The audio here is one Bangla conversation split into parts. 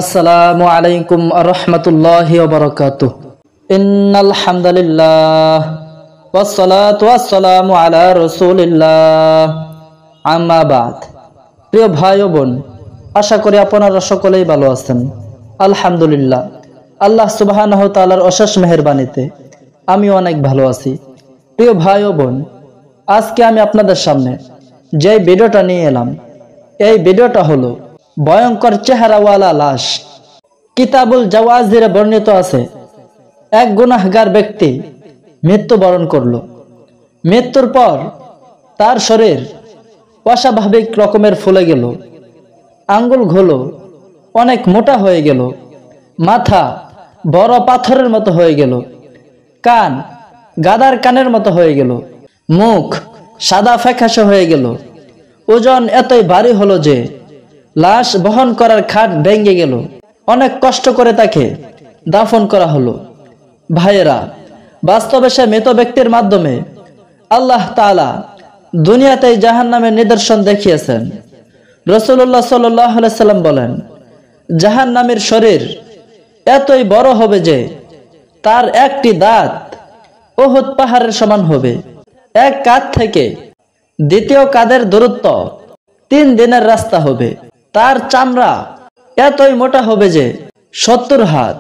আসসালামু আলাইকুম রহমতুল্লাহি ওয়া বারাকাতুহু। ইন্নাল হামদুলিল্লাহ ওয়াসসালাতু ওয়াসসালামু আলা রাসূলিল্লাহ, আম্মা বাদ। প্রিয় ভাই ও বোন, আশা করি আপনারা সকলেই ভালো আছেন। আলহামদুলিল্লাহ, আল্লাহ সুবহানাহু ওয়া তাআলার অশেষ মেহেরবানিতে আমি অনেক ভালো আছি। প্রিয় ভাই ও বোন, আজকে আমি আপনাদের সামনে যে ভিডিওটা নিয়ে এলাম, এই ভিডিওটা হলো ভয়ঙ্কর চেহারাওয়ালা লাশ। কিতাবুল জাওয়াজিরে বর্ণিত আছে, এক গুনাহগার ব্যক্তি মৃত্যুবরণ করলো। মৃত্যুর পর তার শরীর অস্বাভাবিক রকমের ফুলে গেল, আঙ্গুলগুলো অনেক মোটা হয়ে গেল, মাথা বড় পাথরের মতো হয়ে গেল, কান গাধার কানের মতো হয়ে গেল, মুখ সাদা ফ্যাকাশে হয়ে গেল। ওজন এতই ভারী হলো যে লাশ বহন করার খাট ভেঙে গেল। অনেক কষ্ট করে তাকে দাফন করা হলো। ভাইয়েরা, বাস্তবে সে মৃত ব্যক্তির মাধ্যমে আল্লাহ তাআলা দুনিয়াতে জাহান্নামের নিদর্শন দেখিয়েছেন। রাসূলুল্লাহ সাল্লাল্লাহু আলাইহি সাল্লাম বলেন, জাহান্নামের শরীর এতই বড় হবে যে তার একটি দাঁত উহুদ পাহাড়ের সমান হবে। এক কাঁধ থেকে দ্বিতীয় কাঁধের দূরত্ব 3 দিনের রাস্তা হবে। তার চামড়া এতই মোটা হবে যে 70 হাত।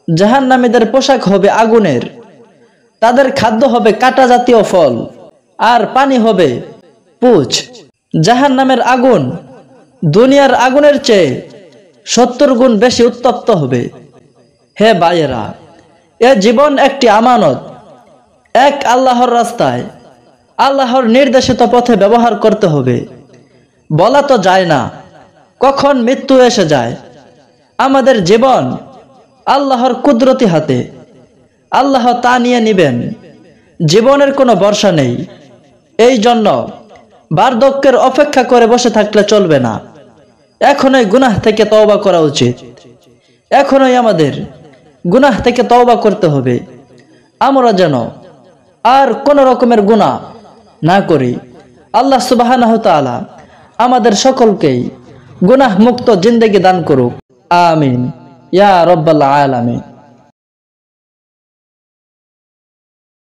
জাহান্নামীদের পোশাক হবে আগুনের, তাদের খাদ্য হবে কাঁটা জাতীয় ফল, আর পানি হবে পুঁজ। জাহান্নামের আগুন দুনিয়ার আগুনের চেয়ে 70 গুণ বেশি উত্তপ্ত হবে। হে ভাইয়েরা, এ জীবন একটি আমানত। এক আল্লাহর রাস্তায় আল্লাহর নির্দেশিত পথে ব্যবহার করতে হবে। বলা তো যায় না কখন মৃত্যু এসে যায়। আমাদের জীবন আল্লাহর কুদরতি হাতে, আল্লাহ তা নিয়ে নিবেন। জীবনের কোনো ভরসা নেই, এই জন্য বার্ধক্যের অপেক্ষা করে বসে থাকলে চলবে না। এখনই গুনাহ থেকে তওবা করা উচিত। এখনই আমাদের গুনাহ থেকে তওবা করতে হবে, আমরা যেন আর কোন রকমের গুনাহ না করি। আল্লাহ সুবহানাহু ওয়া তাআলা আমাদের সকলকেই গুনাহ মুক্ত জিন্দেগি দান করুক। আমিন ইয়া রাব্বাল আলামিন।